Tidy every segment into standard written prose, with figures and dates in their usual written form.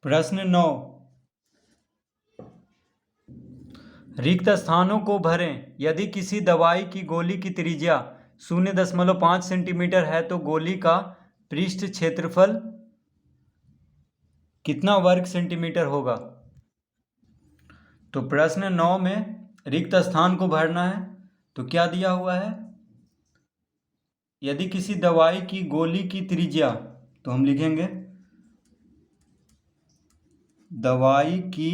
प्रश्न 9। रिक्त स्थानों को भरें। यदि किसी दवाई की गोली की त्रिज्या 0.5 सेंटीमीटर है तो गोली का पृष्ठ क्षेत्रफल कितना वर्ग सेंटीमीटर होगा। तो प्रश्न 9 में रिक्त स्थान को भरना है। तो क्या दिया हुआ है, यदि किसी दवाई की गोली की त्रिज्या, तो हम लिखेंगे दवाई की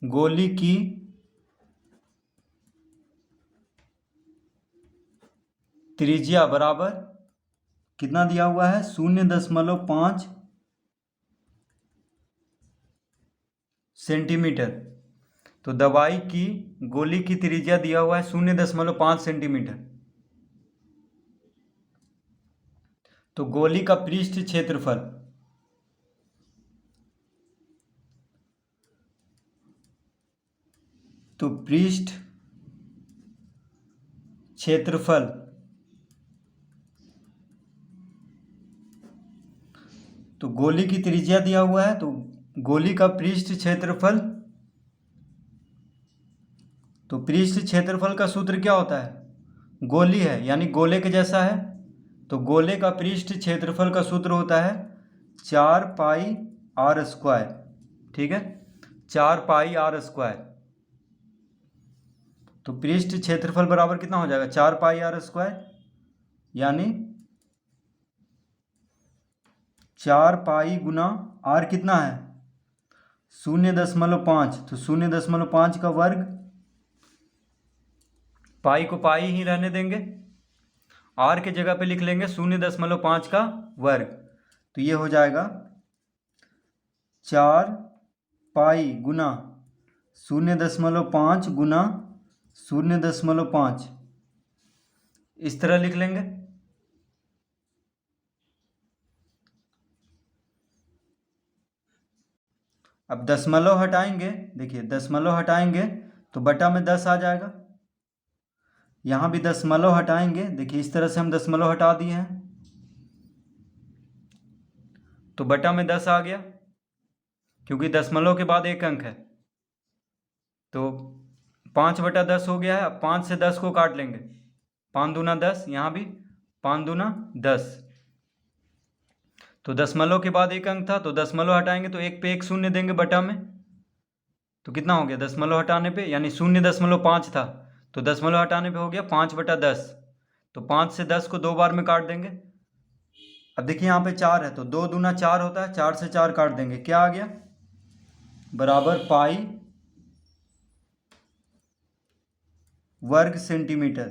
गोली की त्रिज्या बराबर कितना दिया हुआ है 0.5 सेंटीमीटर। तो दवाई की गोली की त्रिज्या दिया हुआ है 0.5 सेंटीमीटर। तो गोली का पृष्ठ क्षेत्रफल, तो पृष्ठ क्षेत्रफल तो गोली की त्रिज्या दिया हुआ है, तो गोली का पृष्ठ क्षेत्रफल, तो पृष्ठ क्षेत्रफल का सूत्र क्या होता है, गोली है यानी गोले के जैसा है, तो गोले का पृष्ठ क्षेत्रफल का सूत्र होता है 4πr²। ठीक है, 4πr²। तो पृष्ठ क्षेत्रफल बराबर कितना हो जाएगा 4πr², यानी 4π गुना r कितना है 0.5, तो 0.5 का वर्ग, पाई को पाई ही रहने देंगे, r के जगह पे लिख लेंगे 0.5 का वर्ग। तो ये हो जाएगा 4π गुना 0.5 गुना 0.5, इस तरह लिख लेंगे। अब दशमलव हटाएंगे, देखिए दशमलव हटाएंगे तो बटा में 10 आ जाएगा। यहाँ भी दशमलव हटाएंगे, देखिए इस तरह से हम दशमलव हटा दिए हैं, तो बटा में 10 आ गया, क्योंकि दशमलव के बाद एक अंक है। तो 5/10 हो गया है। अब 5 से 10 को काट लेंगे, 5 दूना 10, यहाँ भी 5 दूना 10। तो दशमलव के बाद एक अंक था, तो दशमलव हटाएंगे तो एक पे एक शून्य देंगे बटा में, तो कितना हो गया दशमलव हटाने पे, यानी 0.5 था, तो दशमलव हटाने पे हो गया 5/10। तो 5 से 10 को 2 बार में काट देंगे। अब देखिए यहाँ पे 4 है, तो 2 दूना 4 होता है, 4 से 4 काट देंगे, क्या आ गया बराबर पाई वर्ग सेंटीमीटर।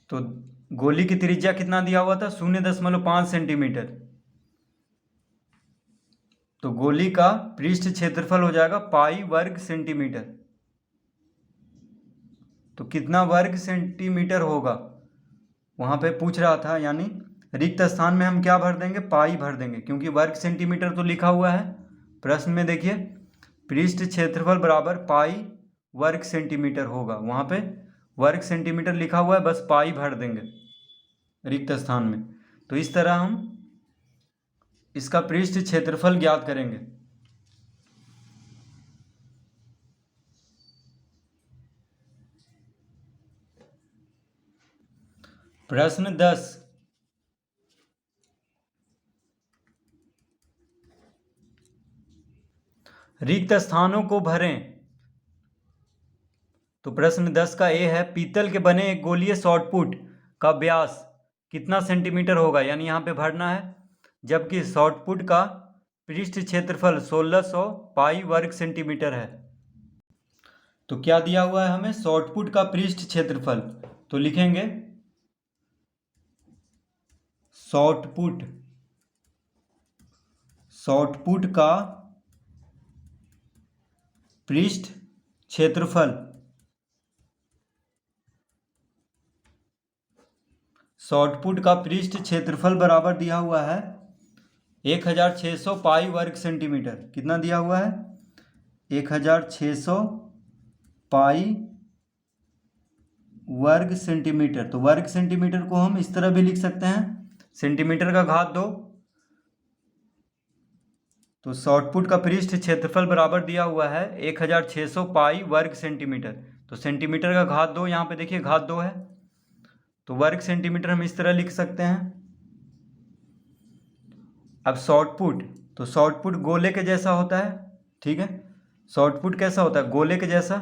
तो गोली की त्रिज्या कितना दिया हुआ था 0.5 सेंटीमीटर, तो गोली का पृष्ठ क्षेत्रफल हो जाएगा पाई वर्ग सेंटीमीटर। तो कितना वर्ग सेंटीमीटर होगा वहां पे पूछ रहा था, यानी रिक्त स्थान में हम क्या भर देंगे, पाई भर देंगे, क्योंकि वर्ग सेंटीमीटर तो लिखा हुआ है प्रश्न में। देखिए पृष्ठ क्षेत्रफल बराबर पाई वर्ग सेंटीमीटर होगा, वहां पे वर्ग सेंटीमीटर लिखा हुआ है, बस पाई भर देंगे रिक्त स्थान में। तो इस तरह हम इसका पृष्ठ क्षेत्रफल ज्ञात करेंगे। प्रश्न 10। रिक्त स्थानों को भरें। तो प्रश्न 10 का ए है, पीतल के बने एक गोलीय शॉटपुट का व्यास कितना सेंटीमीटर होगा, यानी यहाँ पे भरना है, जबकि शॉटपुट का पृष्ठ क्षेत्रफल 1600 पाई वर्ग सेंटीमीटर है। तो क्या दिया हुआ है हमें, शॉटपुट का पृष्ठ क्षेत्रफल, तो लिखेंगे शॉटपुट का पृष्ठ क्षेत्रफल, शॉटपुट का पृष्ठ क्षेत्रफल बराबर दिया हुआ है 1600 पाई वर्ग सेंटीमीटर। कितना दिया हुआ है 1600 पाई वर्ग सेंटीमीटर। तो वर्ग सेंटीमीटर को हम इस तरह भी लिख सकते हैं, सेंटीमीटर का घात 2। तो शॉर्टपुट का पृष्ठ क्षेत्रफल बराबर दिया हुआ है 1600 पाई वर्ग सेंटीमीटर। तो सेंटीमीटर का घात 2, यहाँ पे देखिए घात 2 है, तो वर्ग सेंटीमीटर हम इस तरह लिख सकते हैं। अब शॉर्टपुट, तो शॉर्टपुट गोले के जैसा होता है, ठीक है। शॉर्टपुट कैसा होता है? गोले के जैसा।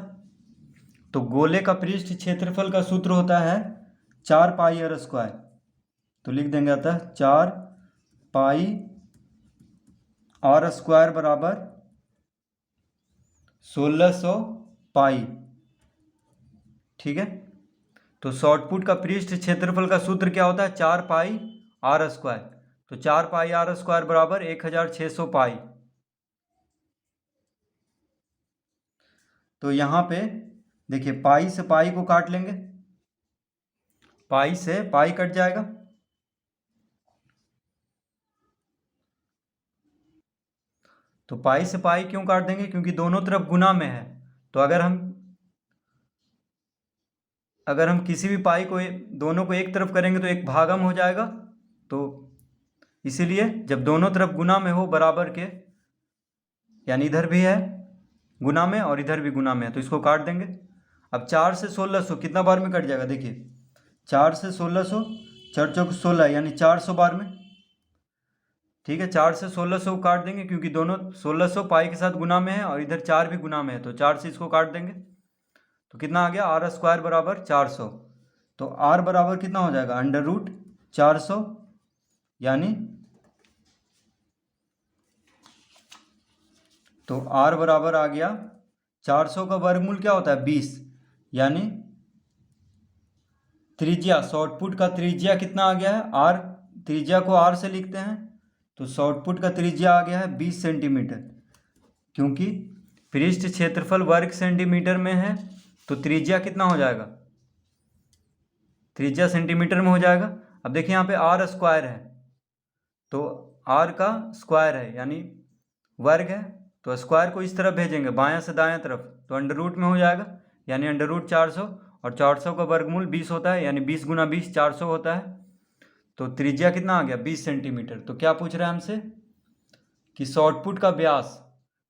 तो गोले का पृष्ठ क्षेत्रफल का सूत्र होता है 4 पाई आर स्क्वायर। तो लिख देंगे अतः 4 पाई आर स्क्वायर बराबर 1600 पाई, ठीक है। तो शॉर्टपुट का पृष्ठ क्षेत्रफल का सूत्र क्या होता है? 4 पाई आर स्क्वायर। तो 4 पाई आर स्क्वायर बराबर 1600 पाई। तो यहाँ पे देखिए पाई से पाई को काट लेंगे, पाई से पाई कट जाएगा। तो पाई से पाई क्यों काट देंगे? क्योंकि दोनों तरफ गुना में है। तो अगर हम किसी भी पाई को दोनों को एक तरफ करेंगे तो एक भागम हो जाएगा। तो इसीलिए जब दोनों तरफ गुना में हो बराबर के, यानी इधर भी है गुना में और इधर भी गुना में है, तो इसको काट देंगे। अब 4 से 1600 कितना बार में कट जाएगा? देखिए 4 से 1600, 4 चौक 16 यानी 400 बार में, ठीक है। 4 से 1600 काट देंगे क्योंकि दोनों 1600 पाई के साथ गुना में है और इधर 4 भी गुना में है, तो 4 से इसको काट देंगे। तो कितना आ गया? आर स्क्वायर बराबर 400। तो आर बराबर कितना हो जाएगा? अंडर रूट 400, यानी तो आर बराबर आ गया 400 का वर्गमूल क्या होता है? 20, यानी त्रिज्या, शॉर्टपुट का त्रिज्या कितना आ गया है? आर। त्रिज्या को आर से लिखते हैं, तो शॉर्टपुट का त्रिज्या आ गया है 20 सेंटीमीटर। क्योंकि पृष्ठ क्षेत्रफल वर्ग सेंटीमीटर में है तो त्रिज्या कितना हो जाएगा? त्रिज्या सेंटीमीटर में हो जाएगा। अब देखिए यहाँ पे आर स्क्वायर है, तो आर का स्क्वायर है यानी वर्ग है, तो स्क्वायर को इस तरफ भेजेंगे बायां से दायां तरफ, तो अंडर रूट में हो जाएगा, यानी अंडर रूट 400। और 400 का वर्गमूल 20 होता है, यानी 20 गुना 20 400 होता है। तो त्रिज्या कितना आ गया? 20 सेंटीमीटर। तो क्या पूछ रहा है हमसे कि शॉर्टपुट का व्यास।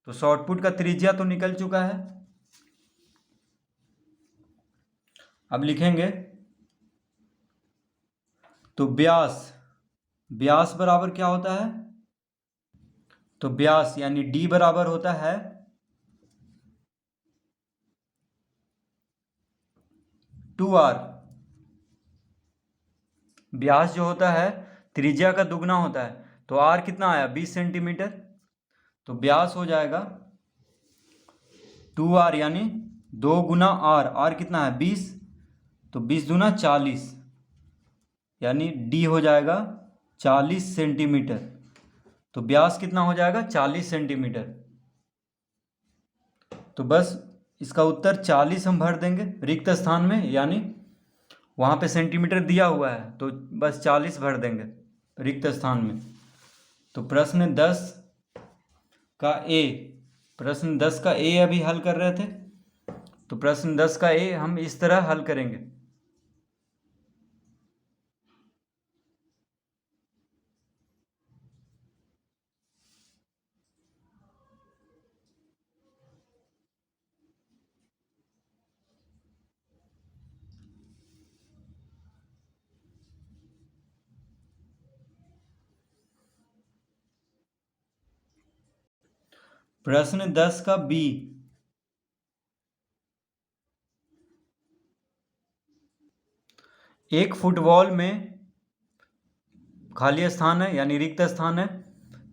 तो शॉर्टपुट का त्रिज्या तो निकल चुका है। अब लिखेंगे तो व्यास, व्यास बराबर क्या होता है? तो व्यास यानी डी बराबर होता है 2r। व्यास जो होता है त्रिज्या का दुगना होता है, तो r कितना आया? 20 सेंटीमीटर। तो व्यास हो जाएगा 2r, यानी 2 गुना r। r कितना है? 20, तो 20 दूना 40, यानी d हो जाएगा 40 सेंटीमीटर। तो व्यास कितना हो जाएगा? 40 सेंटीमीटर। तो बस इसका उत्तर 40 हम भर देंगे रिक्त स्थान में, यानी वहाँ पे सेंटीमीटर दिया हुआ है तो बस 40 भर देंगे रिक्त स्थान में। तो प्रश्न 10 का ए, प्रश्न 10 का ए अभी हल कर रहे थे, तो प्रश्न 10 का ए हम इस तरह हल करेंगे। प्रश्न 10 का बी, एक फुटबॉल में खाली स्थान है यानी रिक्त स्थान है,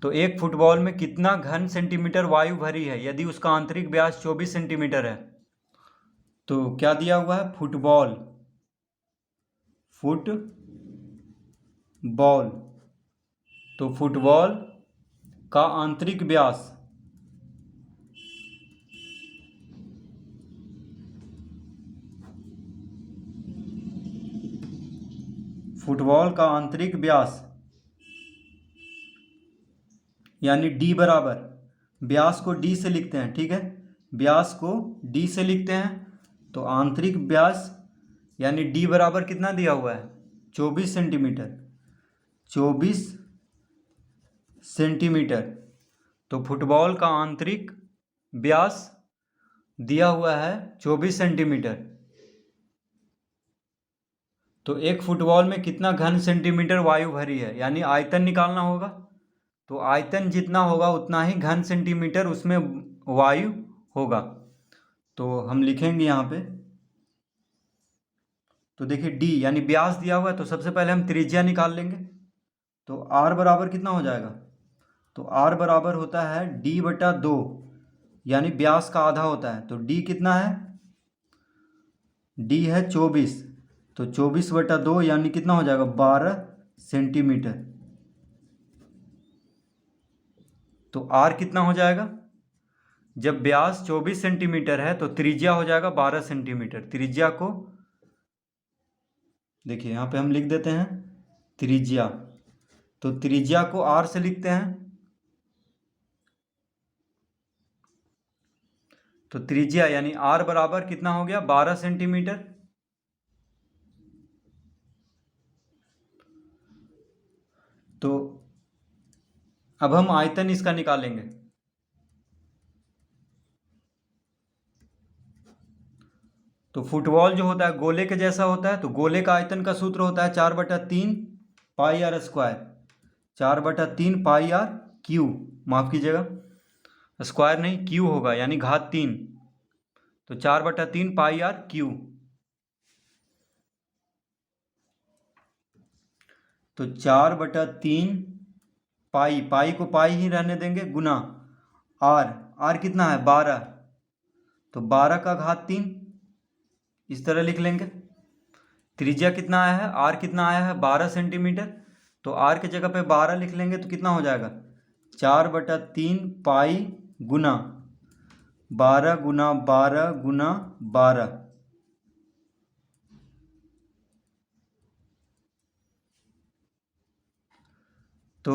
तो एक फुटबॉल में कितना घन सेंटीमीटर वायु भरी है यदि उसका आंतरिक व्यास 24 सेंटीमीटर है? तो क्या दिया हुआ है? Football, football. तो फुटबॉल का आंतरिक व्यास, फुटबॉल का आंतरिक व्यास यानी d बराबर, व्यास को d से लिखते हैं, ठीक है। व्यास को d से लिखते हैं, तो आंतरिक व्यास यानी डी बराबर कितना दिया हुआ है 24 सेंटीमीटर, 24 सेंटीमीटर। तो फुटबॉल का आंतरिक व्यास दिया हुआ है 24 सेंटीमीटर। तो एक फुटबॉल में कितना घन सेंटीमीटर वायु भरी है, यानी आयतन निकालना होगा। तो आयतन जितना होगा उतना ही घन सेंटीमीटर उसमें वायु होगा। तो हम लिखेंगे यहाँ पे, तो देखिए डी यानी व्यास दिया हुआ है, तो सबसे पहले हम त्रिज्या निकाल लेंगे। तो आर बराबर कितना हो जाएगा, तो आर बराबर होता है डी बटा 2, यानी व्यास का आधा होता है। तो डी कितना है, डी है 24, तो 24 बटा 2 यानी कितना हो जाएगा 12 सेंटीमीटर। तो आर कितना हो जाएगा, जब व्यास 24 सेंटीमीटर है तो त्रिज्या हो जाएगा 12 सेंटीमीटर। त्रिज्या को देखिए यहाँ पे हम लिख देते हैं त्रिज्या, तो त्रिज्या को आर से लिखते हैं। तो त्रिज्या यानी आर बराबर कितना हो गया 12 सेंटीमीटर। तो अब हम आयतन इसका निकालेंगे। तो फुटबॉल जो होता है गोले के जैसा होता है, तो गोले का आयतन का सूत्र होता है 4/3 pi r square, 4/3 pi r cube, माफ कीजिएगा स्क्वायर नहीं क्यू होगा, यानी घात 3। तो 4/3 पाई आर क्यू। तो 4/3 पाई, पाई को पाई ही रहने देंगे, गुना आर, आर कितना है 12, तो 12 का घात 3 इस तरह लिख लेंगे। त्रिज्या कितना आया है, आर कितना आया है 12 सेंटीमीटर, तो आर की जगह पे 12 लिख लेंगे तो कितना हो जाएगा 4/3 पाई गुना 12 गुना 12 गुना 12। तो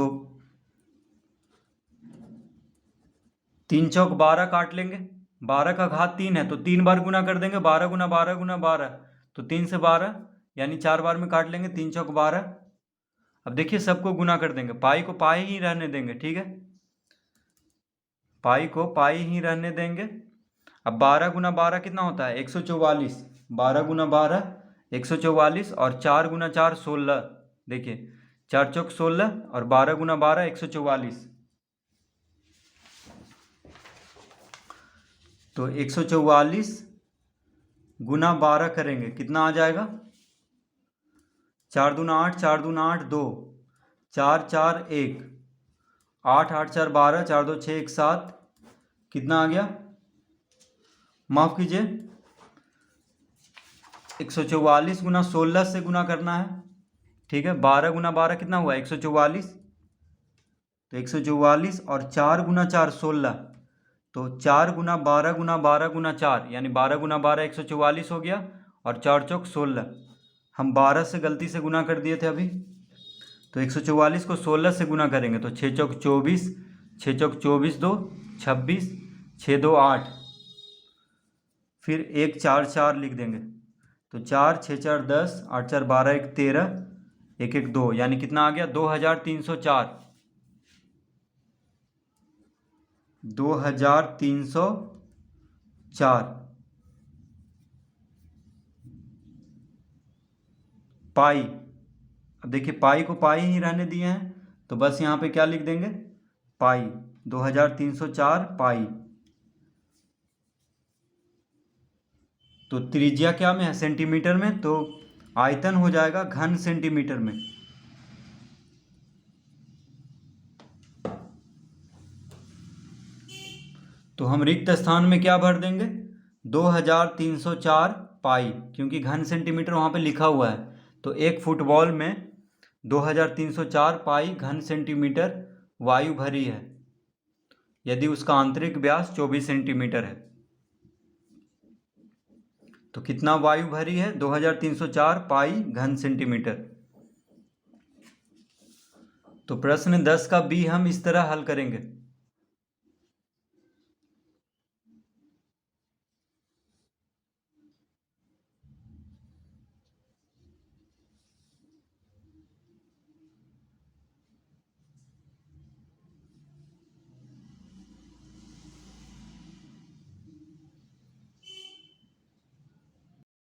3 चौक 12 काट लेंगे, 12 का घात 3 है तो 3 बार गुना कर देंगे, 12 गुना 12 गुना 12, तो 3 से 12 यानी 4 बार में काट लेंगे, 3 चौक 12। अब देखिए सबको गुना कर देंगे, पाई को पाई ही रहने देंगे, ठीक है, पाई को पाई ही रहने देंगे। अब 12 गुना 12 कितना होता है 144, 12 गुना 12 144, और 4 गुना 4 16, देखिए 4 चौक 16 और 12 गुना 12 144। तो 144 गुना 12 करेंगे कितना आ जाएगा, 4 दूना 8, 4 दूना 8 2, 4 4 1, 8 8 4 12, 4 2 6 1 7, कितना आ गया, माफ कीजिए 144 गुना 16 से गुना करना है, ठीक है। 12 गुना 12 कितना हुआ 144, तो 144 और 4 गुना 4 16, तो 4 गुना 12 गुना 12 गुना 4 यानी 12 गुना 12 144 हो गया, और 4 चौक 16, हम 12 से गलती से गुना कर दिए थे अभी, तो 144 को 16 से गुना करेंगे तो 6 चौक 24, 6 चौक 24 2 26, 6 2 8, फिर 1 4 4 लिख देंगे, तो 4 6 4 10, 8 4 12 1 13, 1 1 2, यानी कितना आ गया 2304, 2304 पाई। अब देखिए पाई को पाई ही रहने दिए हैं, तो बस यहाँ पे क्या लिख देंगे पाई, 2304 पाई। तो त्रिज्या क्या में है सेंटीमीटर में, तो आयतन हो जाएगा घन सेंटीमीटर में। तो हम रिक्त स्थान में क्या भर देंगे 2304 पाई, क्योंकि घन सेंटीमीटर वहाँ पे लिखा हुआ है। तो एक फुटबॉल में 2304 पाई घन सेंटीमीटर वायु भरी है, यदि उसका आंतरिक व्यास 24 सेंटीमीटर है। तो कितना वायु भरी है 2304 पाई घन सेंटीमीटर। तो प्रश्न 10 का बी हम इस तरह हल करेंगे।